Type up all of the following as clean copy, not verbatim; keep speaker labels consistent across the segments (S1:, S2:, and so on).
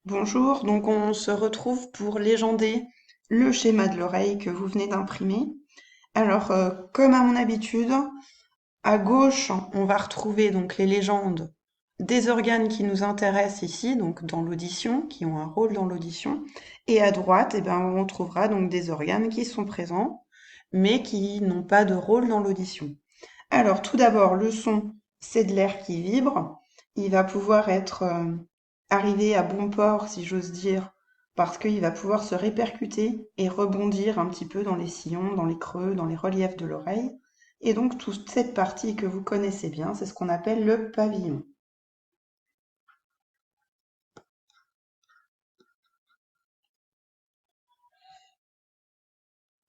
S1: Bonjour, donc on se retrouve pour légender le schéma de l'oreille que vous venez d'imprimer. Alors, comme à mon habitude, à gauche, on va retrouver donc les légendes des organes qui nous intéressent ici, donc dans l'audition, qui ont un rôle dans l'audition. Et à droite, eh ben, on trouvera donc des organes qui sont présents, mais qui n'ont pas de rôle dans l'audition. Alors, tout d'abord, le son, c'est de l'air qui vibre. Il va pouvoir être arrivé à bon port, si j'ose dire, parce qu'il va pouvoir se répercuter et rebondir un petit peu dans les sillons, dans les creux, dans les reliefs de l'oreille. Et donc, toute cette partie que vous connaissez bien, c'est ce qu'on appelle le pavillon.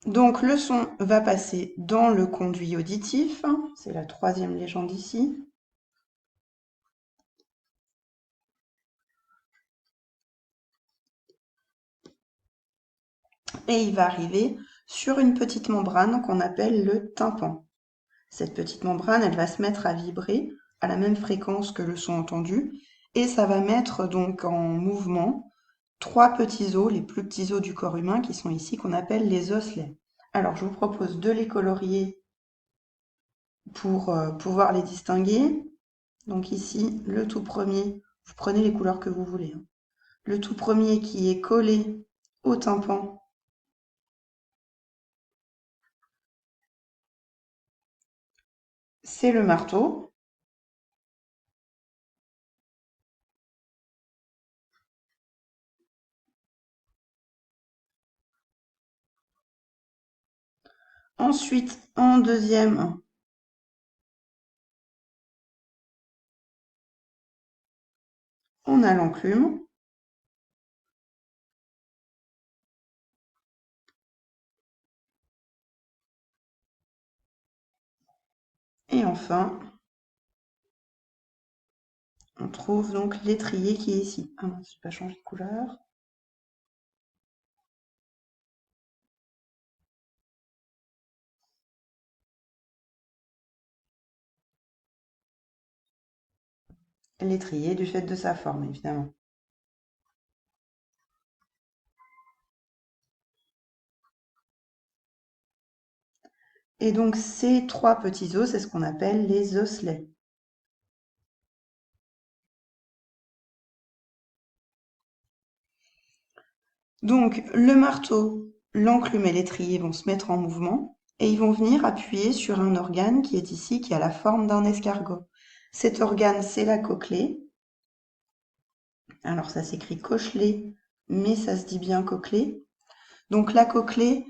S1: Donc, le son va passer dans le conduit auditif, c'est la troisième légende ici, et il va arriver sur une petite membrane qu'on appelle le tympan. Cette petite membrane, elle va se mettre à vibrer à la même fréquence que le son entendu et ça va mettre donc en mouvement trois petits os, les plus petits os du corps humain qui sont ici, qu'on appelle les osselets. Alors, je vous propose de les colorier pour pouvoir les distinguer. Donc ici, le tout premier, vous prenez les couleurs que vous voulez, hein. Le tout premier qui est collé au tympan, c'est le marteau. Ensuite, en deuxième, on a l'enclume. Et enfin, on trouve donc l'étrier qui est ici. Ah mince, j'ai pas changé de couleur. L'étrier du fait de sa forme, évidemment. Et donc ces trois petits os, c'est ce qu'on appelle les osselets. Donc le marteau, l'enclume et l'étrier vont se mettre en mouvement et ils vont venir appuyer sur un organe qui est ici, qui a la forme d'un escargot. Cet organe, c'est la cochlée. Alors ça s'écrit cochelée, mais ça se dit bien cochlée. Donc la cochlée,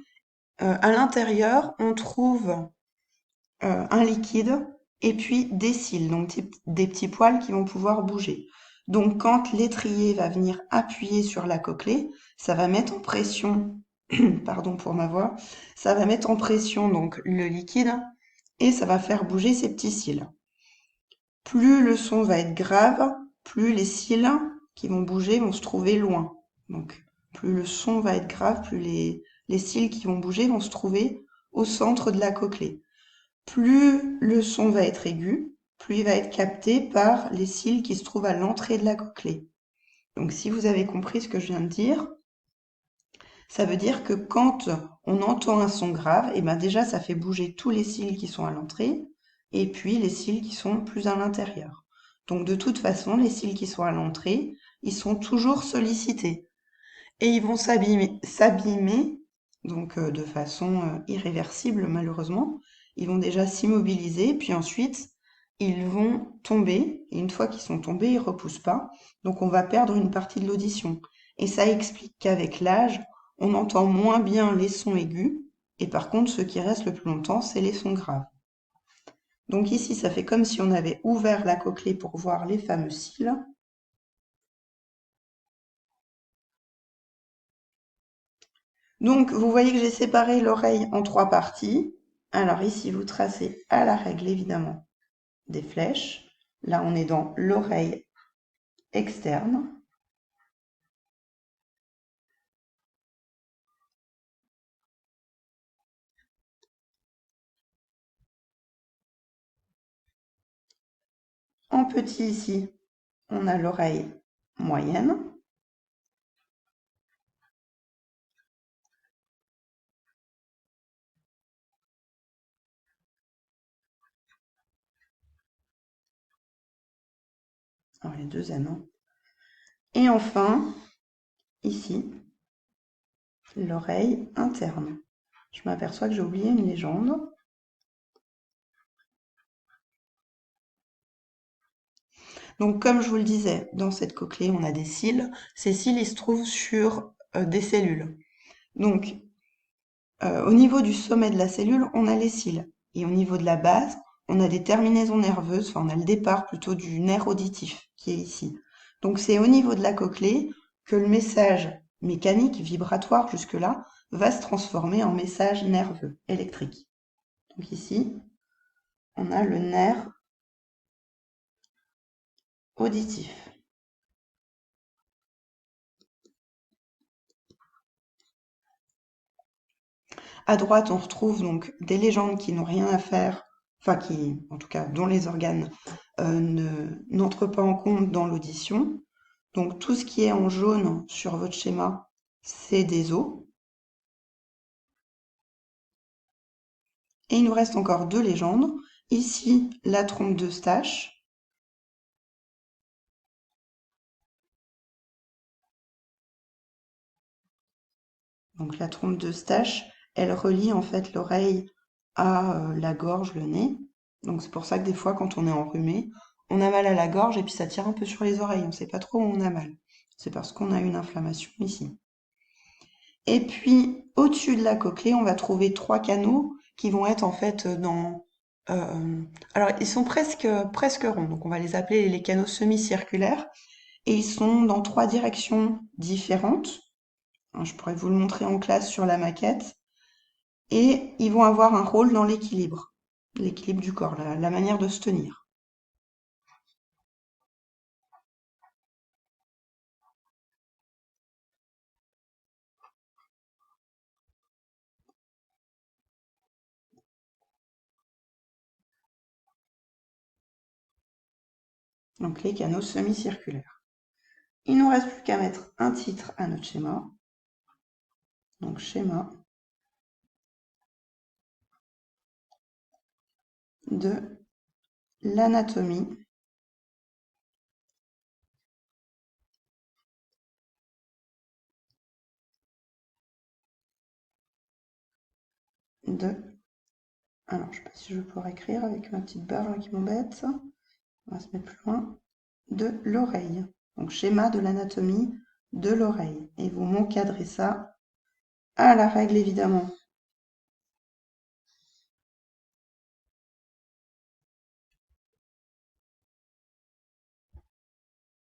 S1: à l'intérieur, on trouve un liquide et puis des cils, donc des petits poils qui vont pouvoir bouger. Donc quand l'étrier va venir appuyer sur la cochlée, ça va mettre en pression, pardon pour ma voix, ça va mettre en pression donc le liquide et ça va faire bouger ces petits cils. Plus le son va être grave, plus les cils qui vont bouger vont se trouver loin. Donc plus le son va être grave, plus les cils qui vont bouger vont se trouver au centre de la cochlée. Plus le son va être aigu, plus il va être capté par les cils qui se trouvent à l'entrée de la cochlée. Donc si vous avez compris ce que je viens de dire, ça veut dire que quand on entend un son grave, et ben déjà ça fait bouger tous les cils qui sont à l'entrée et puis les cils qui sont plus à l'intérieur. Donc de toute façon, les cils qui sont à l'entrée, ils sont toujours sollicités et ils vont s'abîmer donc de façon irréversible malheureusement. Ils vont déjà s'immobiliser, puis ensuite ils vont tomber, et une fois qu'ils sont tombés, ils repoussent pas, donc on va perdre une partie de l'audition. Et ça explique qu'avec l'âge, on entend moins bien les sons aigus, et par contre, ce qui reste le plus longtemps, c'est les sons graves. Donc ici, ça fait comme si on avait ouvert la cochlée pour voir les fameux cils. Donc, vous voyez que j'ai séparé l'oreille en trois parties. Alors ici, vous tracez à la règle, évidemment, des flèches. Là, on est dans l'oreille externe. En petit ici, on a l'oreille moyenne. Alors les deux anneaux. Et enfin, ici, l'oreille interne. Je m'aperçois que j'ai oublié une légende. Donc, comme je vous le disais, dans cette cochlée, on a des cils. Ces cils, ils se trouvent sur des cellules. Donc, au niveau du sommet de la cellule, on a les cils. Et au niveau de la base, on a des terminaisons nerveuses, enfin, on a le départ plutôt du nerf auditif qui est ici. Donc, c'est au niveau de la cochlée que le message mécanique, vibratoire jusque-là, va se transformer en message nerveux, électrique. Donc ici, on a le nerf auditif. À droite, on retrouve donc des légendes qui n'ont rien à faire, enfin qui, en tout cas, dont les organes n'entrent pas en compte dans l'audition. Donc tout ce qui est en jaune sur votre schéma, c'est des os. Et il nous reste encore deux légendes. Ici, la trompe d'Eustache. Donc la trompe d'Eustache, elle relie en fait l'oreille à la gorge, le nez. Donc c'est pour ça que des fois, quand on est enrhumé, on a mal à la gorge et puis ça tire un peu sur les oreilles. On ne sait pas trop où on a mal. C'est parce qu'on a une inflammation ici. Et puis, au-dessus de la cochlée, on va trouver trois canaux qui vont être en fait dans... alors, ils sont presque ronds, donc on va les appeler les canaux semi-circulaires. Et ils sont dans trois directions différentes. Je pourrais vous le montrer en classe sur la maquette. Et ils vont avoir un rôle dans l'équilibre du corps, la manière de se tenir. Donc les canaux semi-circulaires. Il nous reste plus qu'à mettre un titre à notre schéma. Donc schéma de l'anatomie de... Alors, je ne sais pas si je vais pouvoir écrire avec ma petite barre là, qui m'embête. On va se mettre plus loin. De l'oreille. Donc, schéma de l'anatomie de l'oreille. Et vous m'encadrez ça à la règle, évidemment.